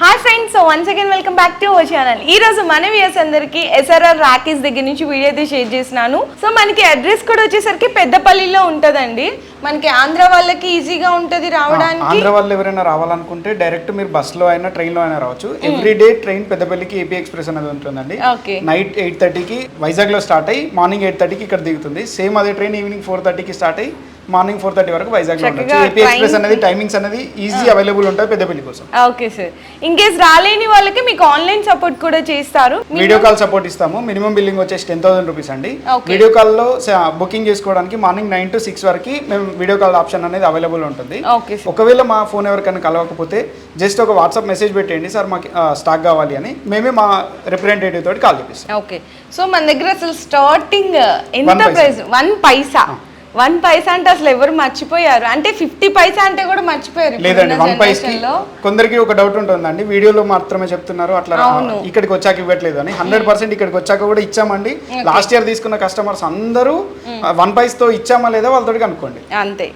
Hi friends, so once again welcome back to our channel. ఈ రోజు మన viewers అందరికి SRR రాకీస్ దగ్గర నుంచి వీడియో అయితే షేర్ చేస్తున్నాను. సో మనకి అడ్రస్ కూడా వచ్చేసరికి పెద్దపల్లిలో ఉంటదండి. మనకి ఆంధ్ర వాళ్ళకి ఈజీగా ఉంటది రావడానికి. ఆంధ్ర వాళ్ళు ఎవరైనా రావాలనుకుంటే డైరెక్ట్ మీరు బస్ లో అయినా ట్రైన్ లో అయినా రావచ్చు. ఎవ్రీడే ట్రైన్ పెద్దపల్లికి ఏపీ ఎక్స్ప్రెస్ అనేది ఉంటుందండి. నైట్ 8:30కి వైజాగ్ లో స్టార్ట్ అయ్యి మార్నింగ్ 8:30కి ఇక్కడ దిగుతుంది. సేమ్ అదే ట్రైన్ ఈవినింగ్ 4:30కి స్టార్ట్ అయ్యి మార్నింగ్ 4:30 వరకు వైజాగ్ లో ఉంటుంది. ఏపీ ఎక్స్ప్రెస్ అనేది టైమింగ్స్ అనేది ఈజీ అవైలబుల్ ఉంటాయి పెద్దపల్లి కోసం. ఓకే సార్, ఇన్ కేస్ రాలేని వాళ్ళకి మీకు ఆన్లైన్ సపోర్ట్ కూడా చేస్తారు. వీడియో కాల్ సపోర్ట్ ఇస్తాము. మినిమం బిల్లింగ్ వచ్చేసి 10,000 రూపీస్ అండి. వీడియో కాల్ లో బుకింగ్ చేసుకోవడానికి మార్నింగ్ 9 to 6 వరకు మేము వీడియో కాల్ ఆప్షన్ అనేది అవైలబుల్ ఉంటుంది. ఒకవేళ మా ఫోన్ ఎవరికైనా కలవకపోతే జస్ట్ ఒక వాట్సాప్ మెసేజ్ పెట్టండి, సార్ మాకు స్టాక్ కావాలి అని, మేమే మా రిప్రజెంటేటివ్ తోటి కాల్ చేపిస్తాం. ఓకే, సో మన దగ్గర అసలు స్టార్టింగ్ ఎంత ప్రైస్? 1 పైసా. 1 పైసా అంటే అసలు ఎవరు మర్చిపోయారు, అంటే 50 పైసా అంటే కూడా మర్చిపోయారు. లేదండి, 1 పైసా కొందరికి ఒక డౌట్ ఉంటుందండి, వీడియోలో మాత్రమే చెప్తున్నారు అట్లా ఇక్కడికి వచ్చాక ఇవ్వట్లేదు అని. 100% ఇక్కడికి వచ్చాక కూడా ఇచ్చామండి. లాస్ట్ ఇయర్ తీసుకున్న కస్టమర్స్ అందరూ 1 పైసాతో ఇచ్చామా లేదా వాళ్ళతో కనుక్కోండి. అంతే,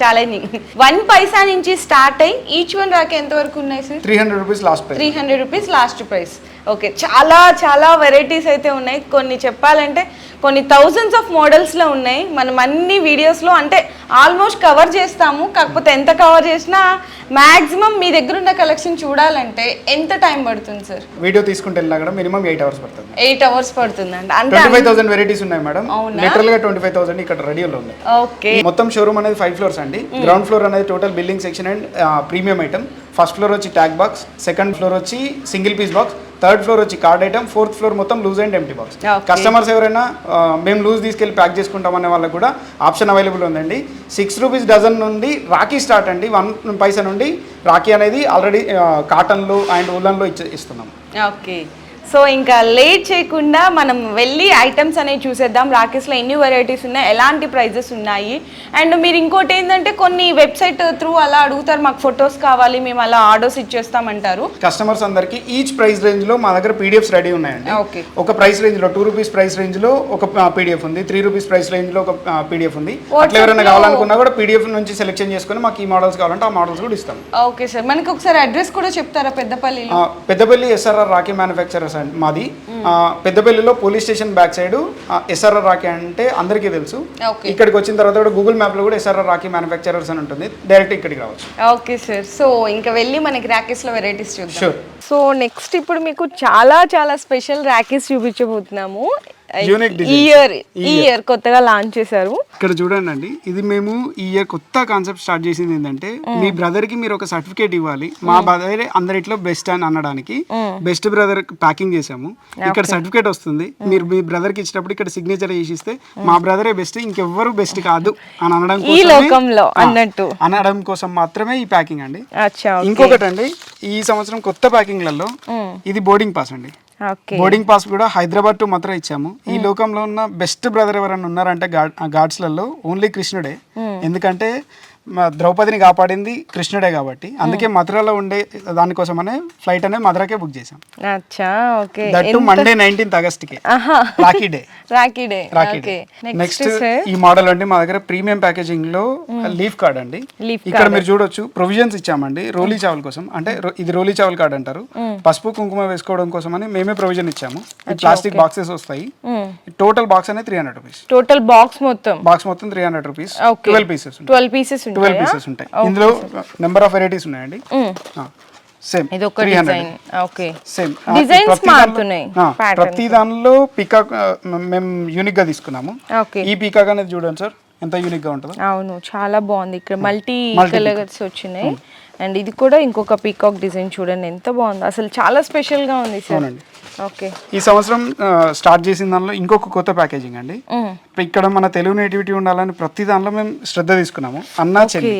ఛాలెంజింగ్. 1 పైసా నుంచి స్టార్ట్ అయ్యి ఈచ్ వన్ రాక ఎంత వరకు ఉన్నాయి sir? 300 rupees last price. 300 rupees last price. Okay, చాలా చాలా వెరైటీస్ అయితే ఉన్నాయి. కొన్ని చెప్పాలంటే కొన్ని థౌజండ్స్ ఆఫ్ మోడల్స్లో ఉన్నాయి. మనం అన్ని వీడియోస్లో అంటే ఆల్మోస్ట్ కవర్ చేస్తాము. కాకపోతే ఎంత కవర్ చేసినా మ్యాక్సిమం మీ దగ్గర ఉన్న కలెక్షన్ చూడాలంటే ఎంత టైం పడుతుంది సార్? వీడియో తీసుకుంటే కూడా మినిమం 8 hours పడుతుంది. 8 hours పడుతుందండి. అంటే 25,000 వెరైటీస్ ఉన్నాయి మేడం. లిటరల్ గా 25,000 ఇక్కడ రెడీలో ఉంది. ఓకే, మొత్తం షోరూమ్ అనేది 5 floors అండి. గ్రౌండ్ ఫ్లోర్ అనేది total building section and premium item. First floor వచ్చి ట్యాగ్ బాక్స్, సెకండ్ ఫ్లోర్ వచ్చి single piece box, third floor వచ్చి కార్డ్ ఐటమ్, ఫోర్త్ ఫ్లోర్ మొత్తం loose and empty box. Customers ఎవరైనా మేము లూజ్ తీసుకెళ్ళి ప్యాక్ చేసుకుంటాం అనే వాళ్ళకి కూడా ఆప్షన్ అవైలబుల్ ఉందండి. 6 రూపీస్ డజన్ నుండి రాఖీ స్టార్ట్ అండి. 1 పైసా నుండి రాఖీ అనేది ఆల్రెడీ కాటన్లో అండ్ వులన్లో ఇస్తున్నాం. ఓకే, సో ఇంకా లేట్ చేయకుండా మనం వెళ్ళి ఐటమ్స్ అనేవి చూసేద్దాం. రాకేష్లో ఎన్ని వెరైటీస్ ఉన్నాయి, ఎలాంటి ప్రైజెస్ ఉన్నాయి. అండ్ మీరు ఇంకోటి ఏంటంటే కొన్ని వెబ్సైట్ త్రూ అలా అడుగుతారు, మాకు ఫొటోస్ కావాలి, మేము అలా ఆర్డర్స్ ఇచ్చేస్తామంటారు. కస్టమర్స్ అందరికి ఈచ్ ప్రైస్ రేంజ్ లో మా దగ్గర పీడిఎఫ్స్ రెడీ ఉన్నాయండి. ఓకే, ఒక ప్రైస్ రేంజ్ లో 2 రూపీస్ ప్రైస్ రేంజ్ లో ఒక పీడిఎఫ్ ఉంది, 3 రూపీస్ ప్రైస్ రేంజ్ లో ఒక పీడిఎఫ్ ఉంది. అట్లా ఎవరైనా కావాలనుకున్నా కూడా పీడిఎఫ్ నుంచి సెలెక్షన్ చేసుకుని మాకు ఈ మోడల్స్ కావాలంటే ఆ మోడల్స్ కూడా ఇస్తాం. ఓకే సార్, మనకి ఒకసారి అడ్రస్ కూడా చెప్తారా? పెద్దపల్లి SRR రాఖీ మ్యానుఫ్యాక్చరర్స్ మాది. పెద్దపల్లిలో police station back side SRR Rakhi అంటే అందరికీ తెలుసు. ఇక్కడికి వచ్చిన తర్వాత కూడా గూగుల్ మ్యాప్ లో కూడా SRR రాఖీ మ్యానుఫ్యాక్చరర్స్ అని ఉంటుంది, డైరెక్ట్ ఇక్కడికి రావచ్చు. ఓకే సార్, సో ఇంకా వెళ్ళి మనకి రాఖీస్ లో వెరైటీస్ చూద్దాం. సో నెక్స్ట్ ఇప్పుడు మీకు చాలా చాలా స్పెషల్ రాఖీస్ చూపించబోతున్నాము. ఈ ఇయర్ కొత్తగా లాంచ్ చేశారు. ఇక్కడ చూడండి అండి, ఇది మేము ఈ ఇయర్ కొత్త కాన్సెప్ట్ స్టార్ట్ చేసింది ఏంటంటే, మీ బ్రదర్ కి మీరు ఒక సర్టిఫికేట్ ఇవ్వాలి, మా బ్రదర్ అందరిట్లో బెస్ట్ అని అనడానికి బెస్ట్ బ్రదర్ ప్యాకింగ్ చేసాము. ఇక్కడ సర్టిఫికేట్ వస్తుంది, మీరు మీ బ్రదర్ కి ఇచ్చినప్పుడు ఇక్కడ సిగ్నేచర్ చేసిస్తే మా బ్రదరే బెస్ట్, ఇంకెవ్వరు బెస్ట్ కాదు అని అనడం కోసం మాత్రమే ఈ ప్యాకింగ్ అండి. ఇంకొకటి అండి, ఈ సంవత్సరం కొత్త ప్యాకింగ్లలో ఇది బోర్డింగ్ పాస్ అండి. బోర్డింగ్ పాస్ కూడా హైదరాబాద్ టు మథుర ఇచ్చాము. ఈ లోకంలో ఉన్న బెస్ట్ బ్రదర్ ఎవరైనా ఉన్నారంటే గాడ్స్లలో ఓన్లీ కృష్ణుడే. ఎందుకంటే ద్రౌపదిని కాపాడింది కృష్ణుడే కాబట్టి, అందుకే మథురలో ఉండే దానికోసమనే ఫ్లైట్ అనేది మథురకే బుక్ చేసాం. దట్టు మండే 19th August కి రాఖీ డే. నెక్స్ట్ ఈ మోడల్ అండి మా దగ్గర ప్రీమియం ప్యాకేజింగ్ లో లీఫ్ కార్డ్ అండి. ఇక్కడ మీరు చూడొచ్చు ప్రొవిజన్స్ ఇచ్చామండి రోలీ చావల్ కోసం. అంటే ఇది రోలీ చావల్ కార్డ్ అంటారు. పసుపు కుంకుమ వేసుకోవడం కోసం అని మేమే ప్రొవిజన్ ఇచ్చాము. ప్లాస్టిక్ బాక్సెస్ వస్తాయి. టోటల్ బాక్స్ అనేది 300 రూపీస్. టోటల్ బాక్స్ మొత్తం 300 రూపీస్. 12 పీసెస్ ఉంటాయి. ఇందులో నెంబర్ ఆఫ్ వెరైటీస్ ఉన్నాయండి. సేమ్ ప్రతి దానిలో పీకాక్ మేము యూనిక్ గా తీసుకున్నాము. ఈ పీకాక్ అనేది చూడండి సార్ ఎంత యూనిక్ గా ఉంటుందో. అవును, చాలా బాగుంది. ఇక్కడ మల్టీ కలర్స్ వచ్చినాయి. అండ్ ఇది కూడా ఇంకొక పీకాక్ డిజైన్ చూడండి ఎంత బాగుంది, అసలు చాలా స్పెషల్ గా ఉంది సార్. ఓకే, ఈ సంవత్సరం స్టార్ట్ చేసిన దానిలో ఇంకొక కొత్త ప్యాకేజింగ్ అండి. ఇక్కడ మన తెలుగు నేటివిటీ ఉండాలని ప్రతి దానిలో మేము శ్రద్ధ తీసుకున్నాము. అన్నా చెల్లి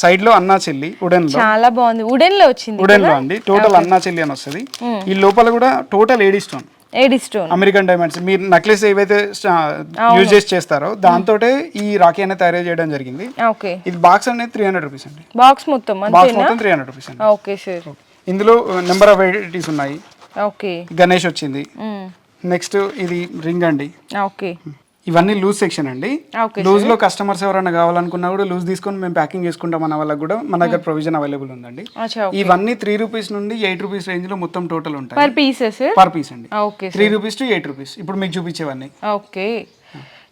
సైడ్ లో అన్నా చెల్లి వుడెన్ లో చాలా బాగుంది. వుడెన్ లో వచ్చింది, వుడెన్ లో అండి. టోటల్ అన్నా చెల్లి అని వస్తుంది. ఈ లోపల కూడా total AD stone, American diamonds. మీరు నెక్లెస్ ఏవైతే యూజ్ చేస్తారో దాంతో ఈ రాఖీ అనేది తయారు చేయడం జరిగింది. ఇది బాక్స్ అనేది 300 రూపీస్ అండి. బాక్స్ మొత్తం 300 రూపీస్ అండి. ఇందులో నెంబర్ ఆఫ్ వెరైటీస్ ఉన్నాయి. గణేష్ వచ్చింది. నెక్స్ట్ ఇది రింగ్ అండి. ఇవన్నీ లూజ్ సెక్షన్ అండి. Okay, లూజ్ లో కస్టమర్స్ ఎవరైనా కావాలనుకున్నా కూడా లూజ్ తీసుకొని మేము ప్యాకింగ్ చేసుకుంటాం అన్న వాళ్ళకి కూడా మన దగ్గర ప్రొవిజన్ అవైలబుల్ ఉందండి. అచ్చా, ఇవన్నీ 3 రూపీస్ నుండి 8 రూపీస్ రేంజ్ లో మొత్తం టోటల్ ఉంటాయి పర్ పీసెస్. పర్ పీస్ అండి. ఓకే 3 రూపీస్ టు 8 రూపీస్ ఇప్పుడు మీకు చూపించేవన్నీ. ఓకే,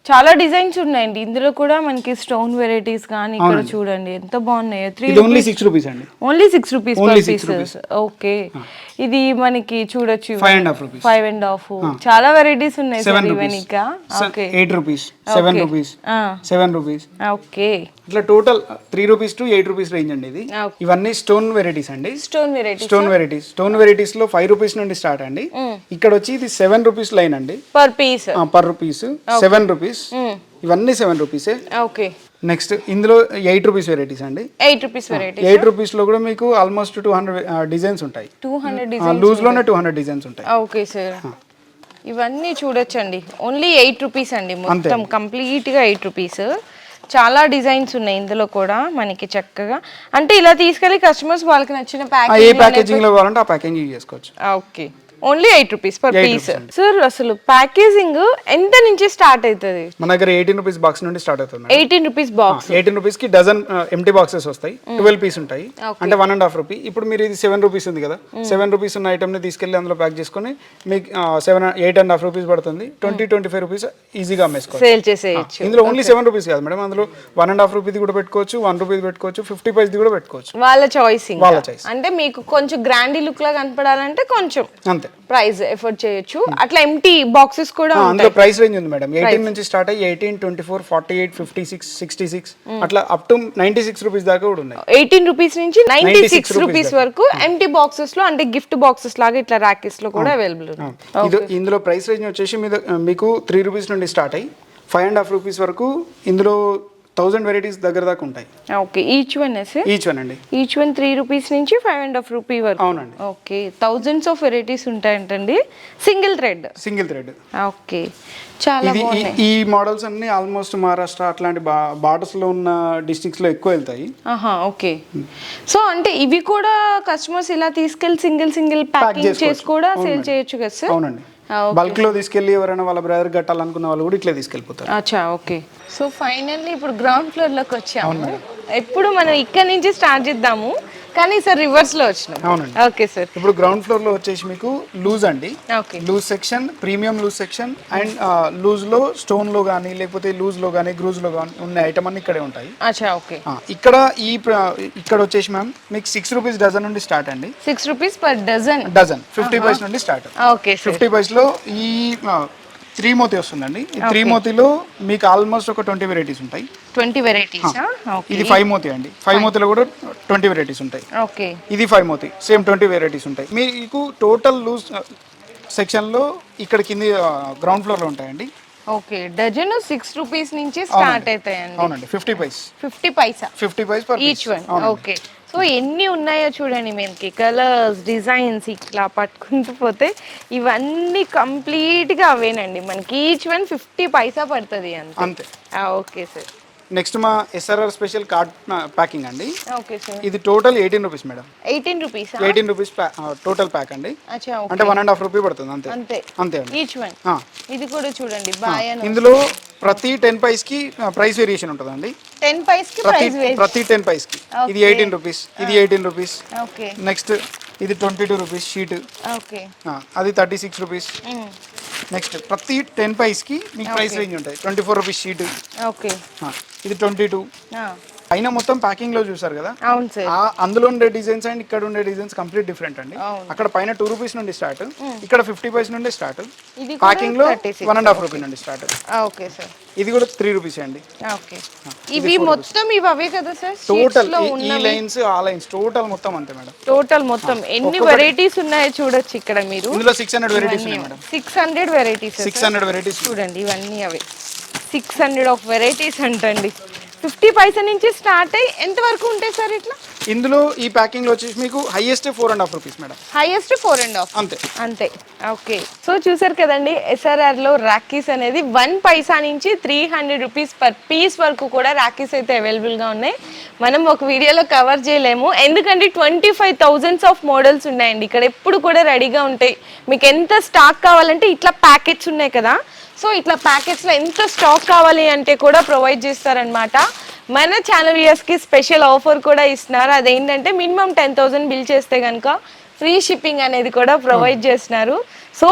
చాలా డిజైన్స్ ఉన్నాయండి ఇందులో కూడా. మనకి స్టోన్ వెరైటీస్ కానీ ఇక్కడ చూడండి ఎంత బాగున్నాయో. ఇది ఓన్లీ 6 రూపీస్ అండి. Only 6 rupees per pieces. Okay, ఇది మనకి చూడొచ్చు 5.5 రూపీస్. 5.5. చాలా వెరైటీస్ ఉన్నాయి సార్ ఈవెన్ ఇంకా. Okay 8 rupees, 7 rupees, 7 rupees. Okay, ఇట్లా total 3 rupees to 8 rupees range అండి ఇది. ఇవన్నీ స్టోన్ వెరైటీస్ అండి. Stone varieties. స్టోన్ వెరైటీస్ లో 5 రూపీస్ నుండి స్టార్ట్ అండి. ఇక్కడ వచ్చి ఇది 7 రూపీస్ లైన్ అండి per piece. Per rupees 7 rupees. ఇవన్నీ 7 రూపీసే. ఓకే, నెక్స్ట్ ఇందులో 8 రూపీస్ వెరైటీస్ అండి. 8 రూపీస్ వెరైటీ. 8 రూపీస్ లో కూడా మీకు ఆల్మోస్ట్ 200 డిజైన్స్ ఉంటాయి. 200 డిజైన్స్ లూజ్ లోనే 200 డిజైన్స్ ఉంటాయి. ఓకే సార్, ఇవన్నీ చూడొచ్చండి. ఓన్లీ 8 రూపీస్ అండి మొత్తం కంప్లీట్ గా 8 రూపీస్. చాలా డిజైన్స్ ఉన్నాయి ఇందులో కూడా మనకి చక్కగా. అంటే ఇలా తీసుకెళ్లి కస్టమర్స్ వాళ్ళకి నచ్చిన ఏ ప్యాకేజింగ్ లో కావాలంటే ఆ ప్యాకేజింగ్ చేసుకోవచ్చు. Okay, only 8 rupees per piece. Sir అసలు ప్యాకేజింగ్ ఎంత నుంచి స్టార్ట్ అవుతుంది? మన దగ్గర 18 రూపీస్ బాక్స్ నుండి స్టార్ట్ అవుతుంది. 18 రూపీస్ బాక్స్. 18 రూపీస్ కి డజన్ ఎంటీ బాక్సెస్ వస్తాయి. 12 పీస్ ఉంటాయి అంటే 1.5 రూపీ. ఇప్పుడు మీరు ఇది 7 రూపీస్ ఉంది కదా, 7 రూపీస్ ఉన్న ఐటమ్ ని తీసుకెళ్లి అందులో ప్యాక్ చేసుకుని మీకు 8.5 రూపీస్ పడుతుంది. 20-25 రూపీస్ ఈజీగా అమ్మేసుకోవచ్చు, సేల్ చేసేయచ్చు. ఇందులో ఓన్లీ 7 రూపీస్ కాదు మేడం, అందులో 1.5 రూపీది కూడా పెట్టుకోవచ్చు, 1 రూపీది పెట్టుకోవచ్చు, 50 పైస్ది కూడా పెట్టుకోవచ్చు. వాళ్ళ చాయిస్. వాళ్ళ చాయిస్. అంటే మీకు కొంచెం గ్రాండీ లుక్ లా కనపడాలంటే కొంచెం అంతే ప్రైస్ ఎఫర్ట్ చేయొచ్చు. అట్లా ఎంటీ బాక్సెస్ కూడా అందులో ప్రైస్ రేంజ్ ఉంది మేడం. 18 నుంచి స్టార్ట్ అయ్యి 18, 24, 48, 56, 66 అట్లా అప్ టు 96 రూపీస్ దాకా కూడా ఉన్నాయి. 18 రూపీస్ నుంచి 96 రూపీస్ వరకు ఎంటీ బాక్సెస్ లో, అంటే గిఫ్ట్ బాక్సెస్ లాగా ఇట్లా ర్యాకెట్స్ లో కూడా అవైలబుల్ ఉంది. ఇందులో ప్రైస్ రేంజ్ వచ్చేసి మీకు 3 రూపీస్ నుండి స్టార్ట్ అయ్యి 5.5 రూపీస్ వరకు ఇందులో 1000 వెరైటీస్ దగ్గర దాకా ఉంటాయి. ఓకే, ఈచ్ వన్ అండి. ఈచ్ వన్ 3 రూపీస్ నుంచి 5.5 రూపీ వరకు. అవునండి. ఓకే, థౌజండ్స్ ఆఫ్ వెరైటీస్ ఉంటాయంటండి. Single thread. ఓకే, చాలా బాగున్నాయి. ఈ మోడల్స్ అన్ని ఆల్మోస్ట్ మహారాష్ట్ర అట్లాంటి బార్డర్స్ లో ఉన్న డిస్ట్రిక్ట్స్ లో ఎక్కువ వెళ్తాయి. ఓకే, సో అంటే ఇవి కూడా కస్టమర్స్ ఇలా తీసుకెళ్లి సింగిల్ ప్యాకింగ్ చేసి కూడా సేల్ చేయొచ్చు కదా సార్? అవునండి, బల్క్ లో తీసుకెళ్లి ఎవరైనా వాళ్ళ బ్రదర్ కట్టాలనుకున్న వాళ్ళు కూడా ఇట్లా తీసుకెళ్ళిపోతారు. అచ్చా, ఓకే. సో ఫైనల్లీ ఇప్పుడు గ్రౌండ్ ఫ్లోర్ లోకి వచ్చాము. ఎప్పుడు మనం ఇక్కడ నుంచి స్టార్ట్ చేద్దాము కానీ సార్ రివర్స్ లో వచ్చినాం. అవునండి. ఓకే సార్, ఇప్పుడు గ్రౌండ్ ఫ్లోర్ లో వచ్చేసి మీకు లూజ్ అండి. Okay, loose section, premium loose section and loose లో స్టోన్ లో గానీ లేకపోతే లూజ్ లో గానీ గ్రూజ్ లో గానీ ఉన్న ఐటమ్ అన్ని ఇక్కడే ఉంటాయి. అచ్చా, ఓకే. ఇక్కడ వచ్చేసి మ్యామ్ మీకు 6 రూపీస్ డజన్ నుండి స్టార్ట్ అండి. 6 రూపీస్ పర్ డజన్. 50 పైస్ నుండి స్టార్ట్. ఓకే, 50 పైస్ లో ఈ 3 మోతీ వస్తుందండి. ఈ 3 మోతీలో మీకు ఆల్మోస్ట్ ఒక 20 వెరైటీస్ ఉంటాయి. 20 వెరైటీస్. ఇది 5 మోతీ అండి. 5 మోతీలో కూడా 20 వెరైటీస్ ఉంటాయి. ఓకే, ఇది 5 మోతీ సేమ్ 20 వెరైటీస్ ఉంటాయి. మీకు టోటల్ లూజ్ సెక్షన్ లో ఇక్కడ కింది గ్రౌండ్ ఫ్లోర్ లో ఉంటాయండి. ఓకే, డజన్ 6 రూపీస్ నుంచి స్టార్ట్ అవుతాయండి. అవునండి, 50 paise. 50 paisa. 50 paise per each one. Okay, so ఎన్ని ఉన్నాయో చూడండి. మనకి కలర్స్, డిజైన్స్ ఇట్లా పట్టుకుంటూ పోతే ఇవన్నీ కంప్లీట్గా అవేనండి. మనకి ఈచ్ వన్ 50 పైసా పడుతుంది అంతే. ఓకే సార్, నెక్స్ట్ మా SRR స్పెషల్ కార్డ్ ప్యాకింగ్ అండి. ఓకే సార్, ఇది total 18 rupees madam. 18 rupees. 18 rupees total pack అండి. అంటే 1.5 రూపీ పడుతుంది అంతే అండి. Each one. ఇది కూడా చూడండి ఇందులో ప్రతి 10 పైస్ కి ప్రైస్ వేరియేషన్ ఉంటుందండి. 10 పైస్ కి ప్రతి 10 పైస్ కి ఇది 18 రూపీస్, ఇది 18 రూపీస్. ఓకే, నెక్స్ట్ ఇది 22 రూపీస్ షీట్. ఓకే, అది 36 రూపీస్. నెక్స్ట్ ప్రతి 10 పైస్ కి మీకు ప్రైస్ రేంజ్ ఉంటాయి. 24 రూపీస్ షీట్. ఓకే, ఇది 22. అయినా మొత్తం ప్యాకింగ్ లో చూసారు కదా. అవును సార్, అందులో ఉండే డిజైన్స్ అండ్ ఇక్కడ ఉండే డిజైన్స్ కంప్లీట్ డిఫరెంట్ అండి. అక్కడ పైన 2 రూపీస్ నుండి స్టార్ట్, ఇక్కడ 50 పైస్ నుండి స్టార్ట్. ప్యాకింగ్ లో 1.5 రూపీ నుండి స్టార్ట్. ఓకే సార్, ఇది కూడా 3 రూపీస్ అండి. ఓకే, ఇవి మొత్తం ఇవి అవే కదా సార్? టోటల్ ఈ లైన్స్ ఆ లైన్స్ టోటల్ మొత్తం అంతే మేడం. టోటల్ మొత్తం ఎన్ని వెరైటీస్ ఉన్నాయో చూడొచ్చు ఇక్కడ మీరు. ఇందులో 600 వెరైటీస్ ఉన్నాయి మేడం. 600 వెరైటీస్. 600 వెరైటీస్ చూడండి, ఇవన్నీ అవే 600 ఆఫ్ వెరైటీస్ అంటండి. 50 పైసా నుంచి స్టార్ట్ అయ్యి ఎంత వరకు ఉంటాయి సార్ ఇట్లా? ఇందులో ఈ ప్యాకింగ్ లో వచ్చేసి మీకు హైయెస్ట్ 4.5 రూపీస్ మేడం. హైయెస్ట్ 4.5 అంతే అంతే. ఓకే, సో చూసారు కదండి, SRR లో రాఖీస్ అనేది 1 పైసా నుంచి 300 రూపీస్ పర్ పీస్ వరకు కూడా రాఖీస్ అయితే అవైలబుల్ గా ఉన్నాయి. మనం ఒక వీడియోలో కవర్ చేయలేము, ఎందుకంటే 25,000 ఆఫ్ మోడల్స్ ఉన్నాయండి ఇక్కడ, ఎప్పుడు కూడా రెడీగా ఉంటాయి. మీకు ఎంత స్టాక్ కావాలంటే ఇట్లా ప్యాకెట్స్ ఉన్నాయి కదా, సో ఇట్లా ప్యాకెట్స్లో ఎంత స్టాక్ కావాలి అంటే కూడా ప్రొవైడ్ చేస్తారనమాట. మన ఛానల్ వ్యూయర్స్కి స్పెషల్ ఆఫర్ కూడా ఇస్తున్నారు, అదేంటంటే మినిమం 10,000 బిల్ చేస్తే కనుక ఫ్రీ షిప్పింగ్ అనేది కూడా ప్రొవైడ్ చేస్తున్నారు. సో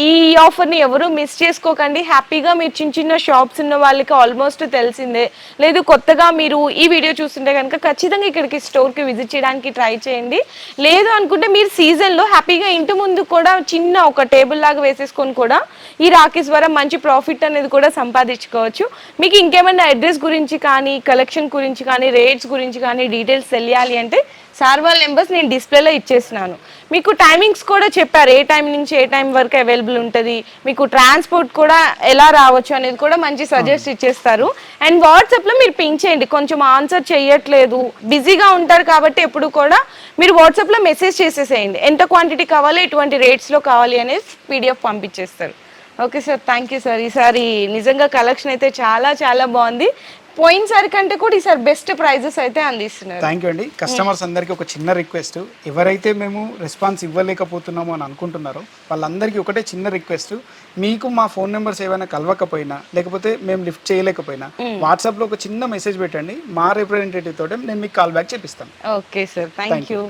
ఈ ఆఫర్ని ఎవరు మిస్ చేసుకోకండి. హ్యాపీగా మీరు చిన్న చిన్న షాప్స్ ఉన్న వాళ్ళకి ఆల్మోస్ట్ తెలిసిందే, లేదు కొత్తగా మీరు ఈ వీడియో చూస్తుంటే కనుక ఖచ్చితంగా ఇక్కడికి స్టోర్కి విజిట్ చేయడానికి ట్రై చేయండి. లేదు అనుకుంటే మీరు సీజన్లో హ్యాపీగా ఇంటి ముందు కూడా చిన్న ఒక టేబుల్ లాగా వేసేసుకొని కూడా ఈ రాఖీస్ ద్వారా మంచి ప్రాఫిట్ అనేది కూడా సంపాదించుకోవచ్చు. మీకు ఇంకేమైనా అడ్రస్ గురించి కానీ, కలెక్షన్ గురించి కానీ, రేట్స్ గురించి కానీ డీటెయిల్స్ తెలియాలి అంటే సార్ వాళ్ళ నెంబర్స్ నేను డిస్ప్లేలో ఇచ్చేసినాను. మీకు టైమింగ్స్ కూడా చెప్పారు, ఏ టైం నుంచి ఏ టైం వరకు అవైలబుల్ ఉంటుంది, మీకు ట్రాన్స్పోర్ట్ కూడా ఎలా రావచ్చు అనేది కూడా మంచి సజెస్ట్ ఇచ్చేస్తారు. అండ్ వాట్సాప్లో మీరు పింక్ చేయండి, కొంచెం ఆన్సర్ చేయట్లేదు బిజీగా ఉంటారు కాబట్టి ఎప్పుడు కూడా మీరు వాట్సాప్లో మెసేజ్ చేసేసేయండి, ఎంత క్వాంటిటీ కావాలి, ఎటువంటి రేట్స్లో కావాలి అనేది PDF పంపించేస్తారు. Okay sir, thank you sir. ఈసారి నిజంగా కలెక్షన్ అయితే చాలా చాలా బాగుంది, పోయినసారి కంటే కూడా ఈసారి బెస్ట్ ప్రైజెస్ అయితే అందిస్తున్నారు. థ్యాంక్ యూ అండి. కస్టమర్స్ అందరికీ ఒక చిన్న రిక్వెస్ట్, ఎవరైతే మేము రెస్పాన్స్ ఇవ్వలేకపోతున్నామో అని అనుకుంటున్నారో వాళ్ళందరికీ ఒకటే చిన్న రిక్వెస్ట్, మీకు మా ఫోన్ నెంబర్స్ ఏమైనా కలవకపోయినా లేకపోతే మేము లిఫ్ట్ చేయలేకపోయినా వాట్సాప్లో ఒక చిన్న మెసేజ్ పెట్టండి, మా రిప్రజెంటేటివ్ తోటి నేను మీకు కాల్ బ్యాక్ చేపిస్తాను. Okay sir, thank you.